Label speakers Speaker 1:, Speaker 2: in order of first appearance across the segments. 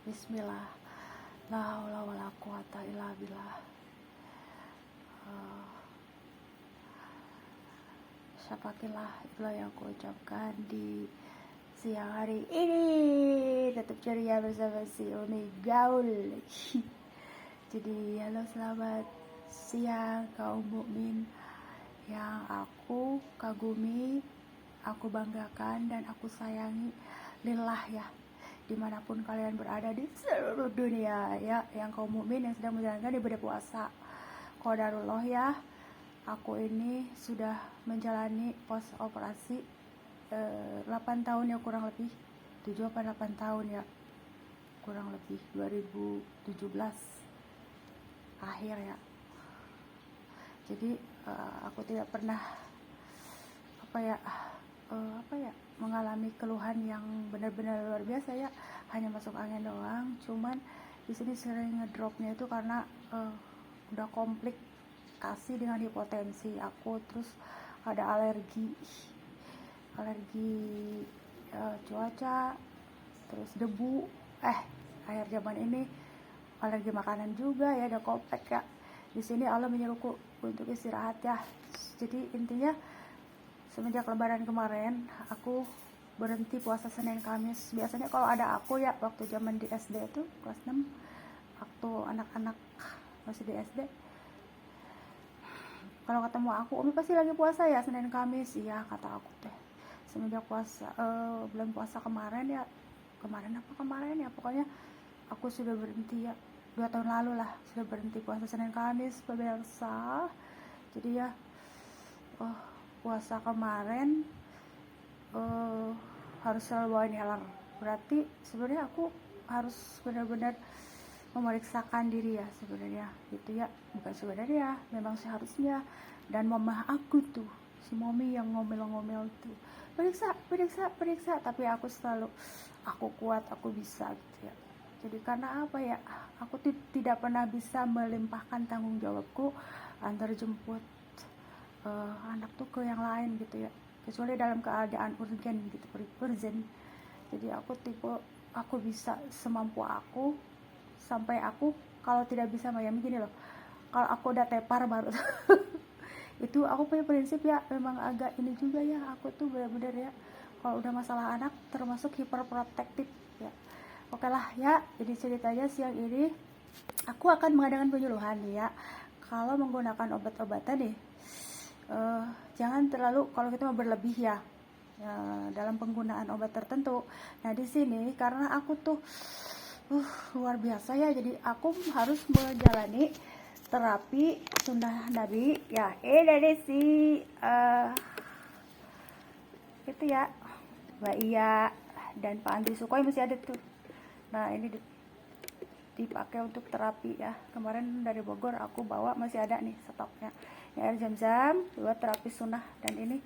Speaker 1: Bismillah. La haula wala quwata illa billah. Syapakillah itulah yang aku ucapkan di siang hari ini. Tetap ceria bersama si Umi Gaul. Jadi halo, selamat siang kaum mukmin yang aku kagumi, aku banggakan dan aku sayangi lillah ya, dimanapun kalian berada di seluruh dunia ya, yang kaum mukmin yang sedang menjalankan ibadah puasa. Qadarullah ya, aku ini sudah menjalani pos operasi 8 tahun ya, kurang lebih 7 atau 8 tahun ya, kurang lebih 2017 akhir ya. Jadi aku tidak pernah mengalami keluhan yang benar-benar luar biasa ya, hanya masuk angin doang. Cuman di sini sering ngedropnya itu karena udah komplikasi dengan hipotensi aku, terus ada alergi cuaca, terus debu, akhir zaman ini alergi makanan juga ya, ada komplek ya. Di sini Allah menyuruhku untuk istirahat ya. Jadi intinya semenjak lebaran kemarin aku berhenti puasa Senin Kamis. Biasanya kalau ada aku ya, waktu zaman di SD itu kelas 6, waktu anak-anak masih di SD, kalau ketemu aku, Umi pasti lagi puasa ya Senin Kamis. Iya, kata aku teh. Semenjak puasa bulan puasa kemarin ya, pokoknya aku sudah berhenti ya, 2 tahun lalu lah sudah berhenti puasa Senin Kamis pemirsa. Jadi ya puasa kemarin harus selalu bawa inhaler. Berarti sebenarnya aku harus benar-benar memeriksakan diri ya sebenarnya gitu ya, bukan sebenarnya, memang seharusnya. Dan mama aku tuh, si Momi yang ngomel-ngomel tuh, periksa, tapi aku selalu, aku kuat, aku bisa gitu ya. Jadi karena apa ya, aku tidak pernah bisa melimpahkan tanggung jawabku antar jemput anak tuh ke yang lain gitu ya, kecuali dalam keadaan urgen gitu, urgent. Jadi aku bisa semampu aku, sampai aku kalau tidak bisa Miami gini loh, kalau aku udah tepar baru itu aku punya prinsip ya, memang agak ini juga ya, aku tuh benar-benar ya, kalau udah masalah anak termasuk hiperprotektif ya. Oke lah ya, jadi ceritanya siang ini aku akan mengadakan penyuluhan ya, kalau menggunakan obat-obatan nih jangan terlalu, kalau kita mau berlebih ya, dalam penggunaan obat tertentu. Nah di sini karena aku tuh luar biasa ya, jadi aku harus menjalani terapi sunnah Nabi ya. Dari si itu ya, Mbak Iya dan Pak Andri Sukoy masih ada tuh. Nah ini dipakai untuk terapi ya. Kemarin dari Bogor aku bawa, masih ada nih stoknya. Ini air zam-zam buat terapi sunnah, dan ini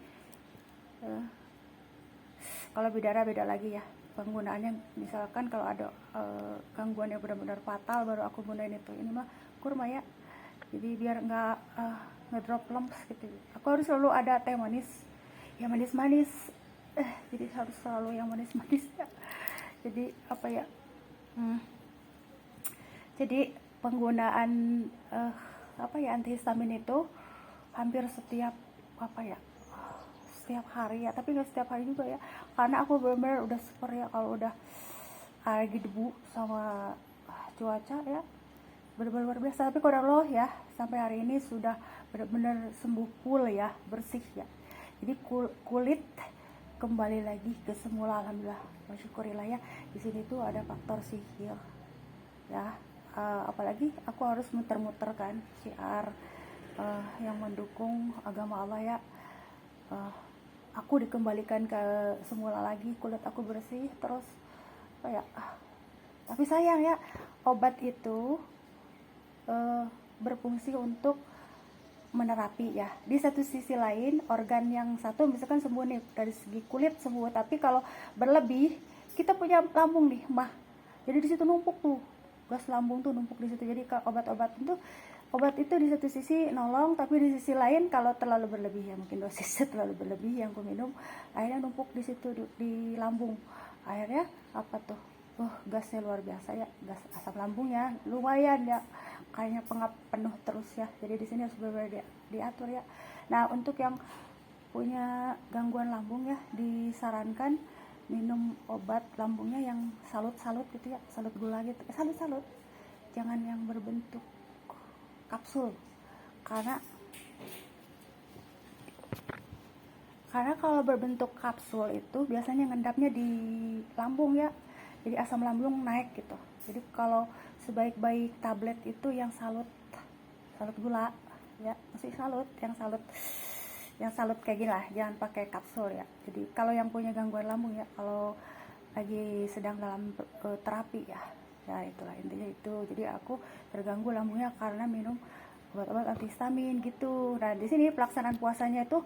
Speaker 1: kalau bidara beda lagi ya penggunaannya. Misalkan kalau ada gangguan yang benar-benar fatal baru aku gunain itu. Ini mah kurma ya, jadi biar nggak ngedrop lemes gitu. Aku harus selalu ada teh manis, yang manis-manis, jadi harus selalu yang manis-manis ya. Jadi apa ya, jadi penggunaan antihistamin itu hampir setiap hari ya, tapi nggak setiap hari juga ya, karena aku benar-benar udah super ya, kalau udah alergi debu sama cuaca ya, benar-benar luar biasa. Tapi qadarullah ya, sampai hari ini sudah benar-benar sembuh full ya, bersih ya. Jadi kulit kembali lagi ke semula, alhamdulillah, masyukurillah ya. Di sini tuh ada faktor sihir ya, apalagi aku harus muter-muter kan syiar yang mendukung agama Allah ya. Aku dikembalikan ke semula lagi, kulit aku bersih terus tapi sayang ya, obat itu berfungsi untuk menerapi ya. Di satu sisi lain, organ yang satu misalkan sembuh nih, dari segi kulit sembuh, tapi kalau berlebih, kita punya lambung nih mah, jadi di situ numpuk tuh, gas lambung tuh numpuk di situ. Jadi kalau obat itu di satu sisi nolong, tapi di sisi lain kalau terlalu berlebih ya, mungkin dosisnya terlalu berlebih yang aku minum, akhirnya numpuk di situ di lambung. Akhirnya apa tuh, gasnya luar biasa ya, gas asam lambungnya lumayan ya, kayaknya pengap penuh terus ya. Jadi di sini harus benar-benar diatur ya. Nah, untuk yang punya gangguan lambung ya, disarankan minum obat lambungnya yang salut-salut gitu ya, salut gula gitu, salut-salut, jangan yang berbentuk kapsul, karena kalau berbentuk kapsul itu biasanya ngendapnya di lambung ya, jadi asam lambung naik gitu. Jadi kalau sebaik-baik tablet itu yang salut gula ya, masih salut, yang salut kayak gini lah, jangan pakai kapsul ya. Jadi kalau yang punya gangguan lambung ya, kalau lagi sedang dalam terapi ya itulah intinya itu. Jadi aku terganggu lambungnya karena minum obat-obat antihistamin gitu. Nah, di sini pelaksanaan puasanya itu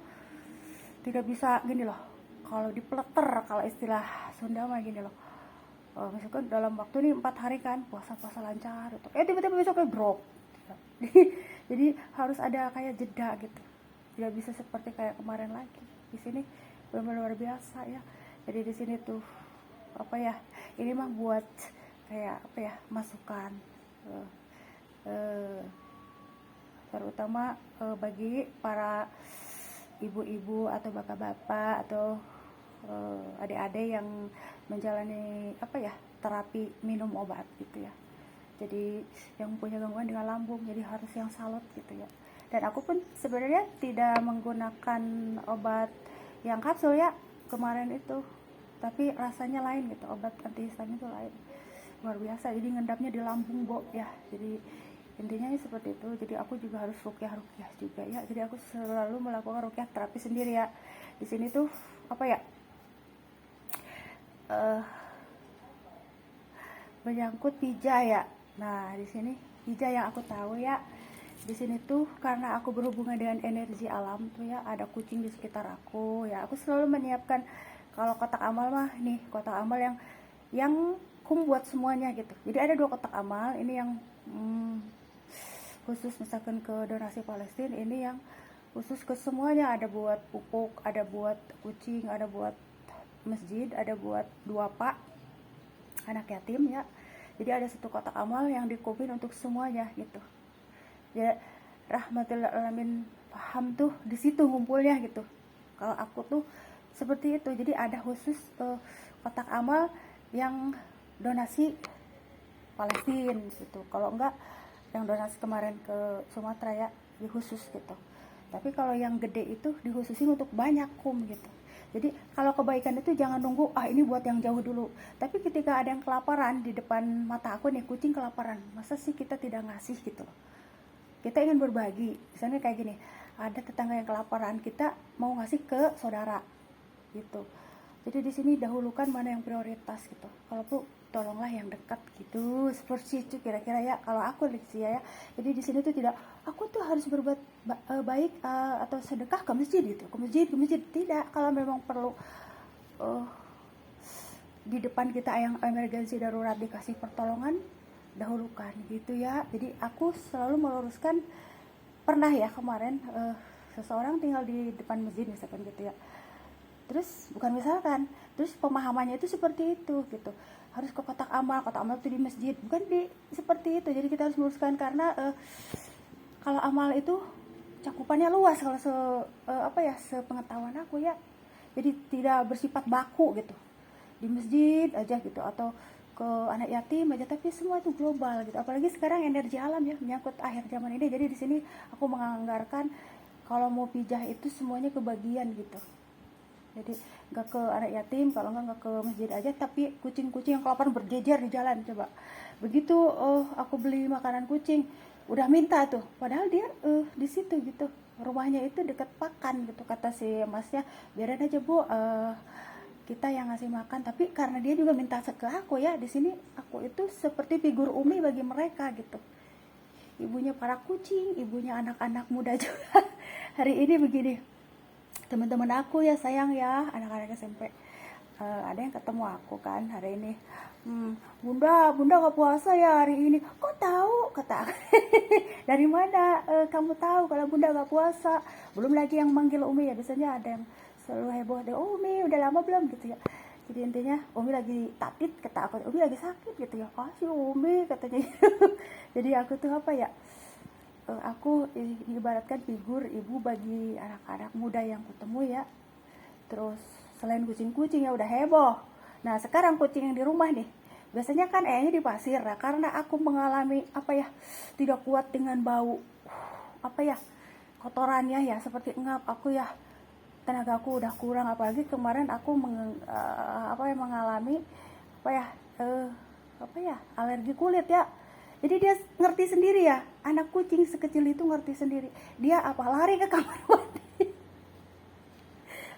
Speaker 1: tidak bisa gini loh, kalau dipeleter, kalau istilah Sunda mah gini loh, misalkan dalam waktu ini 4 hari kan puasa lancar gitu, tiba-tiba besoknya drop. Jadi harus ada kayak jeda gitu, tidak bisa seperti kayak kemarin lagi. Di sini benar-benar luar biasa ya. Jadi di sini tuh ini mah buat kayak masukan, terutama bagi para ibu-ibu atau bapak-bapak atau adik-adik yang menjalani terapi minum obat gitu ya. Jadi yang punya gangguan dengan lambung, jadi harus yang salut gitu ya. Dan aku pun sebenarnya tidak menggunakan obat yang kapsul ya kemarin itu, tapi rasanya lain gitu, obat antihistamin itu lain, luar biasa. Jadi ngendapnya di lambung ya. Jadi intinya seperti itu. Jadi aku juga harus ruqyah juga ya. Jadi aku selalu melakukan ruqyah terapi sendiri ya. Di sini tuh menyangkut pijah ya. Nah, di sini pijah yang aku tahu ya. Di sini tuh karena aku berhubungan dengan energi alam tuh ya, ada kucing di sekitar aku ya. Aku selalu menyiapkan, kalau kotak amal mah nih, kotak amal yang buat semuanya gitu. Jadi ada 2 kotak amal, ini yang khusus misalkan ke donasi Palestina, ini yang khusus ke semuanya, ada buat pupuk, ada buat kucing, ada buat masjid, ada buat 2 pak anak yatim ya. Jadi ada 1 kotak amal yang dikubin untuk semuanya gitu ya. Rahmatil alamin, paham tuh di situ ngumpulnya gitu. Kalau aku tuh seperti itu. Jadi ada khusus kotak amal yang donasi Palestina gitu. Kalau enggak yang donasi kemarin ke Sumatera ya, di khusus gitu. Tapi kalau yang gede itu dikhususin untuk banyak gitu. Jadi kalau kebaikan itu jangan nunggu ini buat yang jauh dulu. Tapi ketika ada yang kelaparan di depan mata aku nih, kucing kelaparan, masa sih kita tidak ngasih gitu loh. Kita ingin berbagi. Misalnya kayak gini, ada tetangga yang kelaparan, kita mau ngasih ke saudara gitu. Jadi di sini dahulukan mana yang prioritas gitu. Kalau tuh tolonglah yang dekat gitu, seperti itu kira-kira ya kalau aku ya. Jadi di sini tuh tidak aku tuh harus berbuat baik atau sedekah ke masjid gitu, ke masjid tidak. Kalau memang perlu di depan kita yang emergensi darurat dikasih pertolongan, dahulukan gitu ya. Jadi aku selalu meluruskan. Pernah ya kemarin seseorang tinggal di depan masjid misalkan gitu ya, terus terus pemahamannya itu seperti itu gitu, harus ke kotak amal itu di masjid, bukan seperti itu. Jadi kita harus meluruskan karena kalau amal itu cakupannya luas kalau sepengetahuan aku ya. Jadi tidak bersifat baku gitu di masjid aja gitu, atau ke anak yatim aja, tapi semua itu global gitu. Apalagi sekarang energi alam ya, menyangkut akhir zaman ini. Jadi di sini aku menganggarkan kalau mau pijah itu semuanya kebagian gitu. Jadi nggak ke anak yatim, kalau nggak ke masjid aja, tapi kucing-kucing yang kelaparan berjejer di jalan. Coba begitu aku beli makanan kucing, udah minta tuh, padahal dia di situ gitu, rumahnya itu dekat pakan gitu. Kata si masnya, biarin aja bu, kita yang ngasih makan. Tapi karena dia juga minta ke aku ya, di sini aku itu seperti figur umi bagi mereka gitu, ibunya para kucing, ibunya anak-anak muda juga. Hari ini begini, teman-teman aku ya sayang ya, anak-anak SMP, ada yang ketemu aku kan hari ini, bunda gak puasa ya hari ini. Kok tahu, kata dari mana kamu tahu kalau bunda gak puasa? Belum lagi yang manggil umi ya, biasanya ada yang selalu heboh deh, Umi udah lama belum gitu ya. Jadi intinya Umi lagi takut, kata aku Umi lagi sakit gitu ya, ah si Umi katanya gitu. Jadi aku tuh apa ya, aku diibaratkan figur ibu bagi anak-anak muda yang kutemu ya. Terus selain kucing-kucing ya udah heboh. Nah sekarang kucing yang di rumah nih, biasanya kan nya di pasir ya, karena aku mengalami apa ya, tidak kuat dengan bau apa ya, kotorannya ya, seperti ngap aku ya, tenagaku udah kurang, apalagi kemarin aku mengalami apa ya, apa ya, alergi kulit ya. Jadi dia ngerti sendiri ya, anak kucing sekecil itu ngerti sendiri, dia apa, lari ke kamar mandi.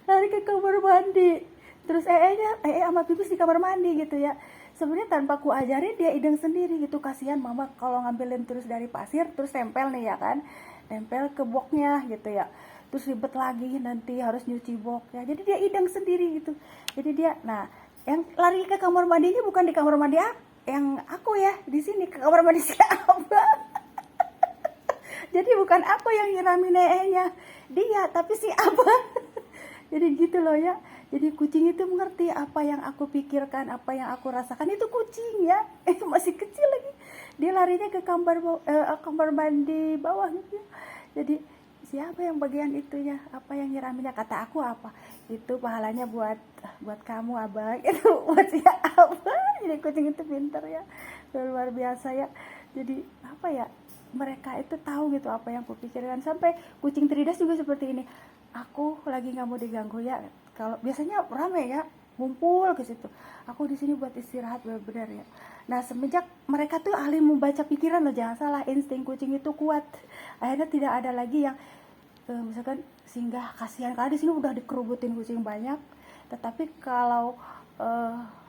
Speaker 1: Lari ke kamar mandi, terus sama pipis di kamar mandi gitu ya. Sebenarnya tanpa ku ajarin dia ideng sendiri gitu. Kasihan mama kalau ngambilin terus dari pasir terus tempel nih ya kan, tempel ke boxnya gitu ya, terus ribet lagi nanti harus nyuci boxnya. Jadi dia ideng sendiri gitu. Jadi dia, nah yang lari ke kamar mandinya bukan di kamar mandi yang aku ya, di sini ke kamar mandi si Abah. Jadi bukan aku yang nyiramin neneknya dia, tapi si Abah. Jadi gitu loh ya. Jadi kucing itu mengerti apa yang aku pikirkan, apa yang aku rasakan. Itu kucing ya, masih kecil lagi, dia larinya ke kamar mandi bawah gitu. Jadi siapa yang bagian itunya, apa yang nyiraminya, kata aku apa, itu pahalanya buat kamu abang. Itu buat si abang. Jadi kucing itu pintar ya, luar biasa ya. Jadi apa ya, mereka itu tahu gitu apa yang kupikirkan. Sampai kucing Tridas juga seperti ini, aku lagi nggak mau diganggu ya, kalau biasanya rame ya ngumpul ke situ, aku di sini buat istirahat benar-benar ya. Nah semenjak mereka tuh ahli membaca pikiran loh, jangan salah, insting kucing itu kuat. Akhirnya tidak ada lagi yang misalkan singgah, kasihan karena di sini udah dikerubutin kucing banyak. Tetapi kalau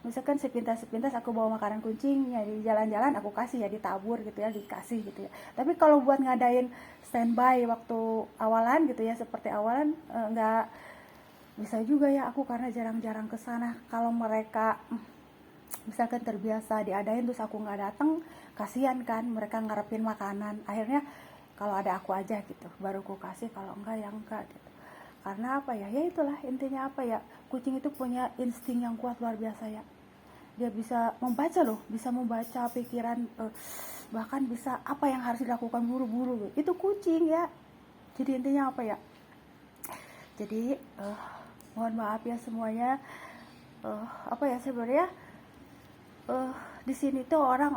Speaker 1: misalkan sepintas aku bawa makanan kucing ya, di jalan-jalan aku kasih ya, ditabur gitu ya, dikasih gitu ya. Tapi kalau buat ngadain standby waktu awalan gitu ya, seperti awalan nggak bisa juga ya aku, karena jarang-jarang ke sana. Kalau mereka misalkan terbiasa diadain terus aku nggak datang, kasihan kan mereka ngarepin makanan. Akhirnya kalau ada aku aja gitu baru aku kasih, kalau enggak ya enggak gitu. Karena apa ya, ya itulah intinya apa ya, kucing itu punya insting yang kuat luar biasa ya. Dia bisa membaca loh, bisa membaca pikiran, bahkan bisa apa yang harus dilakukan buru-buru gitu. Itu kucing ya. Jadi intinya apa ya, jadi mohon maaf ya semuanya, apa ya sebenarnya, di sini tuh orang,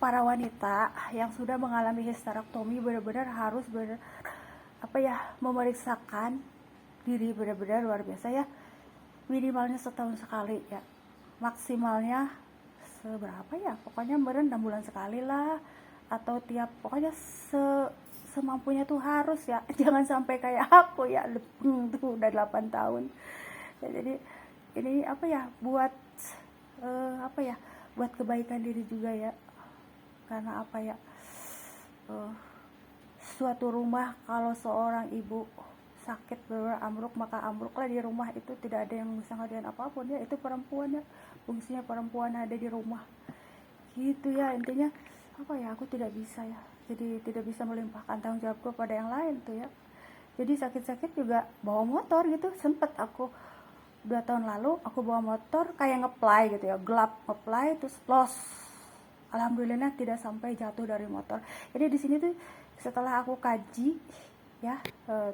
Speaker 1: para wanita yang sudah mengalami histerektomi benar-benar harus apa ya, memeriksakan diri benar-benar luar biasa ya, minimalnya setahun sekali ya, maksimalnya seberapa ya, pokoknya meren 6 bulan sekali lah, atau tiap, pokoknya semampunya tuh harus ya. Jangan sampai kayak aku ya, tuh udah 8 tahun ya. Jadi ini apa ya, buat apa ya, buat kebaikan diri juga ya. Karena apa ya, suatu rumah kalau seorang ibu sakit benar ambruk, maka ambruklah di rumah itu, tidak ada yang bisa ngadain apapun ya. Itu perempuan ya, fungsinya perempuan ada di rumah gitu ya. Intinya apa ya, aku tidak bisa ya, jadi tidak bisa melimpahkan tanggung jawabku pada yang lain tuh ya. Jadi sakit-sakit juga bawa motor gitu, sempet aku 2 tahun lalu aku bawa motor kayak ngeplay gitu ya, gelap ngeplay terus los. Alhamdulillah tidak sampai jatuh dari motor. Jadi di sini tuh setelah aku kaji ya,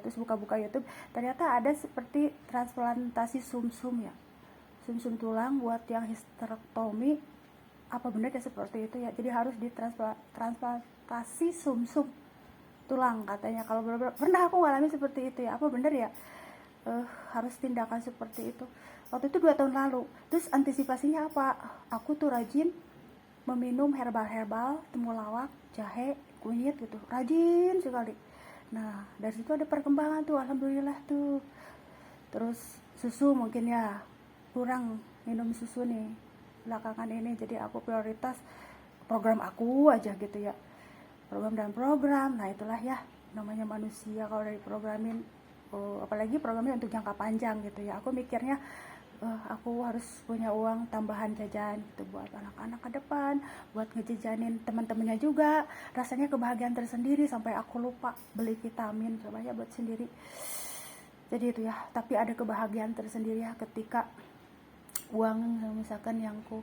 Speaker 1: terus buka-buka YouTube, ternyata ada seperti transplantasi sumsum ya, sumsum tulang buat yang histerektomi. Apa benar ya seperti itu ya, jadi harus ditransplantasi sumsum tulang katanya. Kalau pernah aku ngalami seperti itu ya, apa benar ya, harus tindakan seperti itu. Waktu itu 2 tahun lalu. Terus antisipasinya apa, aku tuh rajin meminum herbal, temulawak, jahe, kunyit gitu, rajin sekali. Nah dari situ ada perkembangan tuh, alhamdulillah tuh. Terus susu mungkin ya, kurang minum susu nih belakangan ini, jadi aku prioritas program aku aja gitu ya, program dan program. Nah itulah ya namanya manusia, kalau dari programin, apalagi programnya untuk jangka panjang gitu ya, aku mikirnya aku harus punya uang tambahan jajan gitu buat anak-anak ke depan, buat ngejajanin teman-temannya juga. Rasanya kebahagiaan tersendiri sampai aku lupa beli vitamin coba ya buat sendiri. Jadi itu ya, tapi ada kebahagiaan tersendiri ya ketika uang misalkan yang ku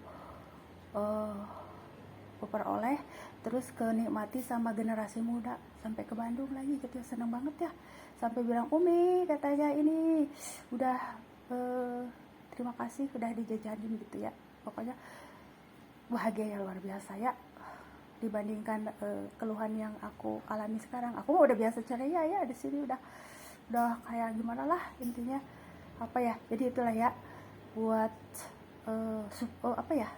Speaker 1: peroleh, terus kenikmati sama generasi muda sampai ke Bandung lagi gitu ya. Seneng banget ya, sampai bilang Umi katanya ini udah terima kasih udah dijajanin gitu ya. Pokoknya bahagia ya, luar biasa ya, dibandingkan keluhan yang aku alami sekarang. Aku udah biasa ceria ya di sini, udah kayak gimana lah intinya, apa ya. Jadi itulah ya, buat apa ya,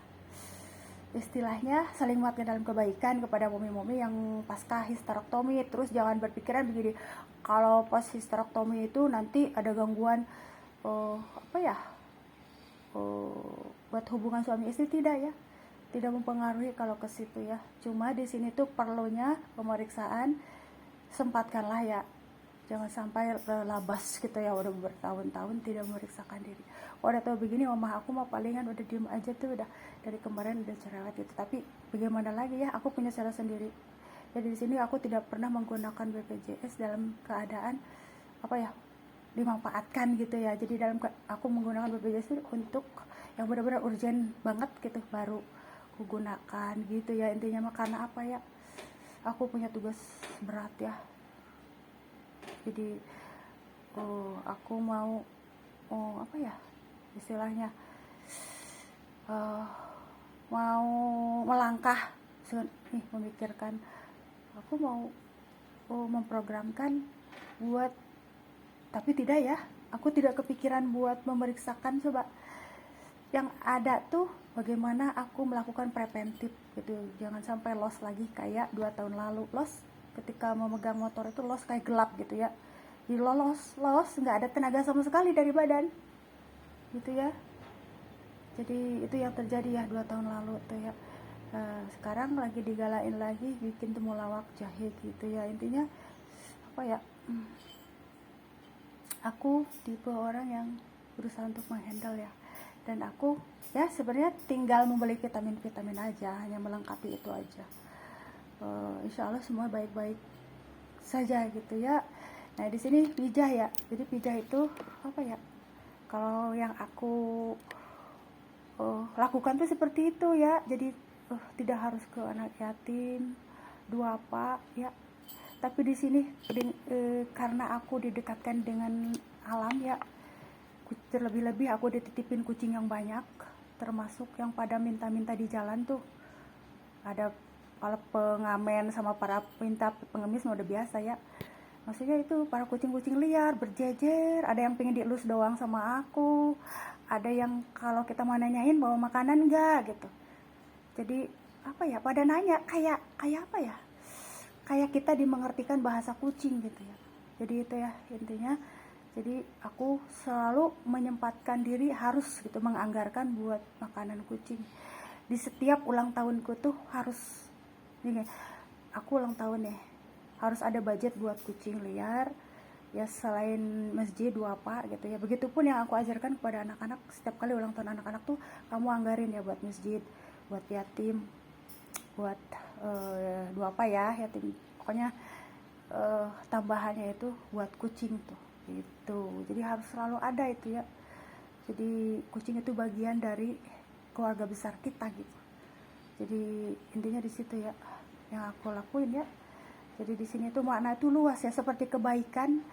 Speaker 1: istilahnya saling menguatkan dalam kebaikan kepada momi-momi yang pasca histerektomi. Terus jangan berpikiran begini, kalau pas histerektomi itu nanti ada gangguan apa ya, buat hubungan suami istri. Tidak ya, tidak mempengaruhi kalau ke situ ya. Cuma di sini tuh perlunya pemeriksaan, sempatkanlah ya, jangan sampai labas gitu ya, udah bertahun-tahun tidak memeriksakan diri. Udah tahu begini, mama aku mah palingan udah diem aja tuh, udah dari kemarin udah cerewet gitu. Tapi bagaimana lagi ya, aku punya cara sendiri. Jadi di sini aku tidak pernah menggunakan BPJS dalam keadaan apa ya, dimanfaatkan gitu ya. Jadi aku menggunakan BPJS untuk yang benar-benar urgent banget gitu baru aku gunakan gitu ya. Intinya mah karena apa ya, aku punya tugas berat ya. Jadi aku mau apa ya istilahnya, mau melangkah nih, memikirkan aku mau memprogramkan buat, tapi tidak ya, aku tidak kepikiran buat memeriksakan. Coba yang ada tuh bagaimana aku melakukan preventif gitu, jangan sampai loss lagi kayak 2 tahun lalu. Loss ketika memegang motor itu loss kayak gelap gitu ya, di lolos nggak ada tenaga sama sekali dari badan gitu ya. Jadi itu yang terjadi ya 2 tahun lalu tuh ya. Sekarang lagi digalain lagi bikin temulawak jahe gitu ya. Intinya apa ya, aku tipe orang yang berusaha untuk menghandle ya, dan aku ya sebenarnya tinggal membeli vitamin aja, hanya melengkapi itu aja. Insya Allah semua baik-baik saja gitu ya. Nah di sini pijah ya, jadi pijah itu apa ya, kalau yang aku lakukan tuh seperti itu ya. Jadi tidak harus ke anak yatim, duafa ya. Tapi di sini karena aku didekatkan dengan alam ya, terlebih-lebih aku dititipin kucing yang banyak, termasuk yang pada minta-minta di jalan tuh. Ada kalau pengamen sama para minta pengemis udah biasa ya. Maksudnya itu para kucing-kucing liar berjejer, ada yang pengen dielus doang sama aku, ada yang kalau kita mau nanyain bawa makanan enggak gitu. Jadi apa ya, pada nanya kayak apa ya, kayak kita dimengertikan bahasa kucing gitu ya. Jadi itu ya intinya. Jadi aku selalu menyempatkan diri harus gitu menganggarkan buat makanan kucing. Di setiap ulang tahunku tuh harus ini, aku ulang tahun nih, harus ada budget buat kucing liar ya, selain masjid duafa gitu ya. Begitupun yang aku ajarkan kepada anak-anak, setiap kali ulang tahun anak-anak tuh kamu anggarin ya buat masjid, buat yatim, buat duafa ya yatim. Pokoknya tambahannya itu buat kucing tuh gitu. Jadi harus selalu ada itu ya. Jadi kucing itu bagian dari keluarga besar kita gitu. Jadi intinya di situ ya yang aku lakuin ya. Jadi di sini tuh makna itu luas ya, seperti kebaikan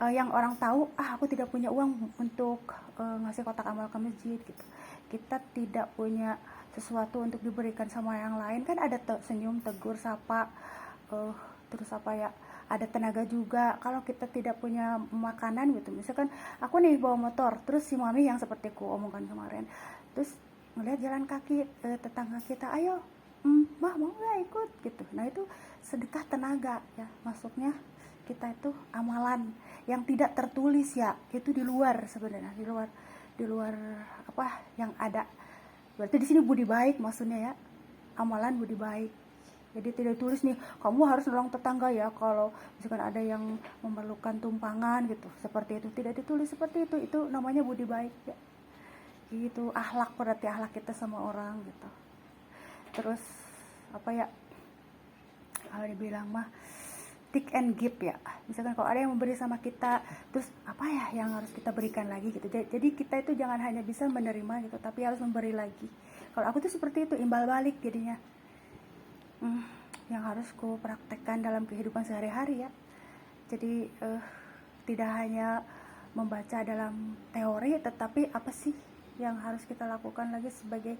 Speaker 1: yang orang tahu, aku tidak punya uang untuk ngasih kotak amal ke masjid gitu. Kita tidak punya sesuatu untuk diberikan sama yang lain, kan ada senyum, tegur, sapa, terus apa ya, ada tenaga juga. Kalau kita tidak punya makanan gitu, misalkan aku nih bawa motor, terus si mami yang seperti ku omongkan kemarin, terus ngeliat jalan kaki tetangga kita, ayo mah mau nggak ikut gitu. Nah itu sedekah tenaga ya, masuknya kita itu amalan yang tidak tertulis ya, itu di luar sebenarnya, di luar apa yang ada. Berarti di sini budi baik maksudnya ya, amalan budi baik. Jadi tidak tulis nih kamu harus nolong tetangga ya kalau misalkan ada yang memerlukan tumpangan gitu, seperti itu tidak ditulis seperti itu namanya budi baik ya. Gitu, akhlak, berarti akhlak kita sama orang gitu. Terus apa ya, kalau dibilang mah take and give ya. Misalkan kalau ada yang memberi sama kita, terus apa ya yang harus kita berikan lagi gitu. Jadi kita itu jangan hanya bisa menerima gitu, tapi harus memberi lagi. Kalau aku tuh seperti itu, imbal balik jadinya. Yang harus ku praktekkan dalam kehidupan sehari-hari ya. Jadi tidak hanya membaca dalam teori, tetapi apa sih yang harus kita lakukan lagi sebagai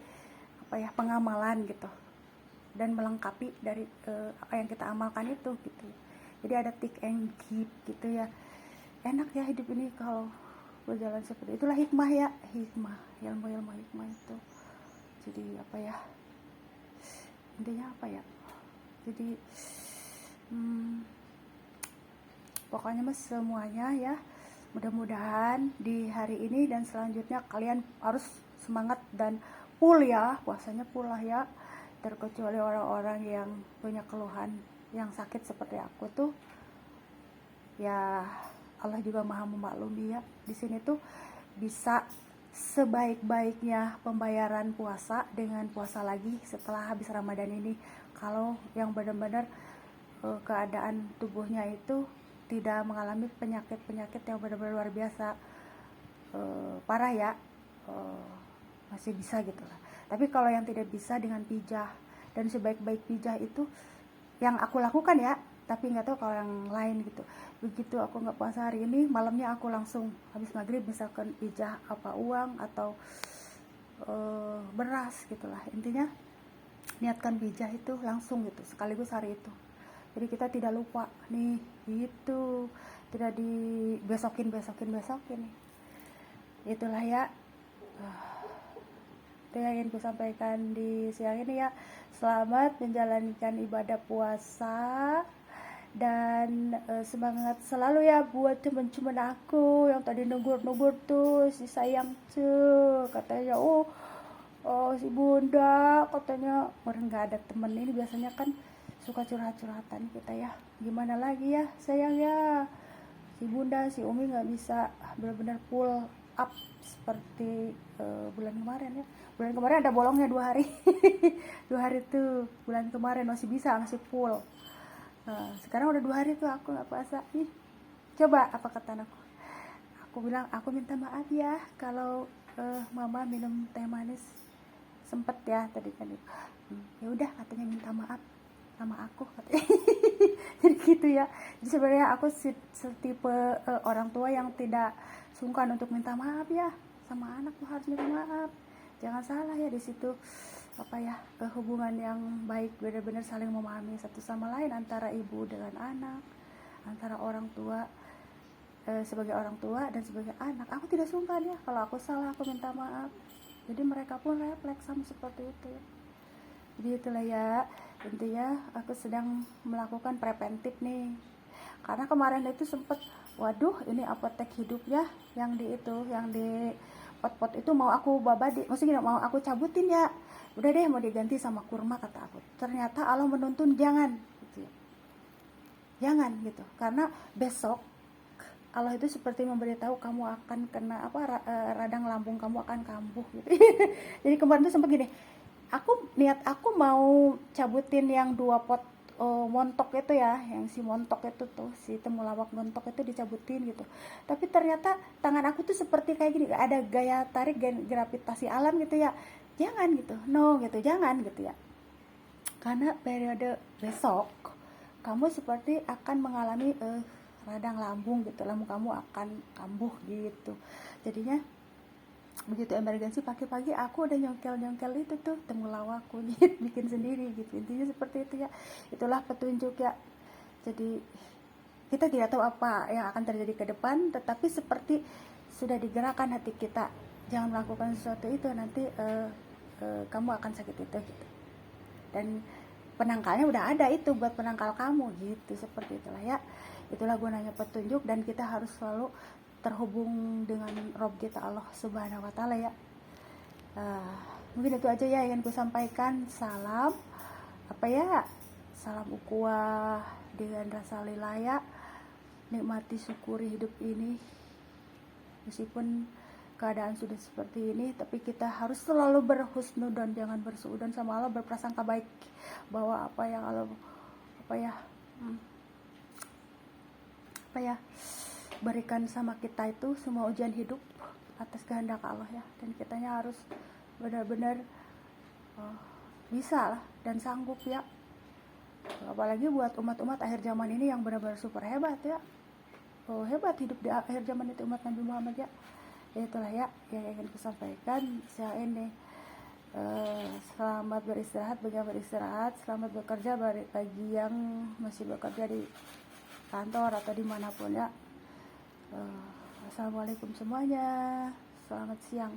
Speaker 1: pengamalan gitu, dan melengkapi dari apa yang kita amalkan itu gitu. Jadi ada take and give gitu ya. Enak ya hidup ini kalau berjalan seperti itulah hikmah ya, ilmu hikmah itu. Jadi intinya jadi pokoknya mas semuanya ya, mudah-mudahan di hari ini dan selanjutnya kalian harus semangat dan full ya, puasanya full lah ya, terkecuali orang-orang yang punya keluhan yang sakit seperti aku tuh ya, Allah juga maha memaklumi ya. Di sini tuh bisa sebaik-baiknya pembayaran puasa dengan puasa lagi setelah habis Ramadan ini, kalau yang benar-benar keadaan tubuhnya itu tidak mengalami penyakit-penyakit yang benar-benar luar biasa parah ya, masih bisa gitu lah. Tapi kalau yang tidak bisa dengan pijah, dan sebaik-baik pijah itu yang aku lakukan ya, tapi nggak tahu kalau yang lain gitu. Begitu aku nggak puasa hari ini, malamnya aku langsung habis maghrib misalkan pijah uang atau beras gitulah. Intinya niatkan pijah itu langsung gitu, sekaligus hari itu. Jadi kita tidak lupa nih gitu, tidak di besokin nih. Itulah ya, itu yang ingin ku sampaikan di siang ini ya. Selamat menjalankan ibadah puasa, dan semangat selalu ya buat teman-teman aku yang tadi negur tuh, si sayang tuh katanya si bunda katanya orang nggak ada temen. Ini biasanya kan suka curhat-curhatan kita ya, gimana lagi ya sayang ya, si bunda si umi nggak bisa benar-benar full up seperti bulan kemarin ya. Bulan kemarin ada bolongnya 2 hari 2 hari tuh, bulan kemarin masih full. Sekarang udah 2 hari tuh aku nggak puasa. Coba apa kata aku bilang aku minta maaf ya kalau mama minum teh manis sempet ya tadi kan. Ya udah katanya minta maaf sama aku katanya. Jadi gitu ya. Jadi sebenarnya aku setipe orang tua yang tidak sungkan untuk minta maaf ya, sama anak tuh harus minta maaf. Jangan salah ya di situ hubungan yang baik, benar-benar saling memahami satu sama lain antara ibu dengan anak, antara orang tua sebagai orang tua dan sebagai anak. Aku tidak sungkan ya, kalau aku salah aku minta maaf. Jadi mereka pun refleks sama seperti itu. Jadi itulah ya, intinya aku sedang melakukan preventif nih. Karena kemarin itu sempet, waduh ini apotek hidupnya yang di pot-pot itu mau aku maksudnya mau aku cabutin ya. Udah deh mau diganti sama kurma kata aku. Ternyata Allah menuntun jangan gitu ya. Jangan gitu. Karena besok Allah itu seperti memberitahu kamu akan kena radang lambung kamu akan kambuh gitu. Jadi kemarin tuh sempat gini. Niat aku mau cabutin yang 2 pot montok itu ya, yang si montok itu tuh, si temulawak montok itu dicabutin gitu. Tapi ternyata tangan aku tuh seperti kayak gini, ada gaya tarik gravitasi alam gitu ya. Jangan gitu, no gitu, jangan gitu ya. Karena periode besok kamu seperti akan mengalami radang lambung gitu, lambung kamu akan kambuh gitu. Jadinya begitu emergensi pagi-pagi aku udah nyongkel itu tuh temulawak kunyit bikin sendiri gitu. Intinya seperti itu ya. Itulah petunjuk ya. Jadi kita tidak tahu apa yang akan terjadi ke depan, tetapi seperti sudah digerakkan hati kita, jangan melakukan sesuatu itu, nanti kamu akan sakit itu gitu. Dan penangkalnya udah ada itu buat penangkal kamu gitu, seperti itulah ya. Itulah gunanya petunjuk, dan kita harus selalu terhubung dengan Rob kita Allah Subhanahu wa Ta'ala ya. Mungkin itu aja ya yang ku sampaikan. Salam salam ukhuwah dengan rasa lilaya. Nikmati syukuri hidup ini, meskipun keadaan sudah seperti ini, tapi kita harus selalu berhusnudzon, jangan bersuudzon sama Allah, berprasangka baik bahwa apa yang Allah apa ya, berikan sama kita itu semua ujian hidup atas kehendak Allah ya, dan kitanya harus benar-benar bisa lah dan sanggup ya, apalagi buat umat-umat akhir zaman ini yang benar-benar super hebat ya. Hebat hidup di akhir zaman itu umat Nabi Muhammad ya. Itulah ya yang ingin kusampaikan saya ini. Selamat beristirahat bagi yang beristirahat, selamat bekerja bagi yang masih bekerja di kantor atau dimanapun ya. Assalamualaikum semuanya, selamat siang.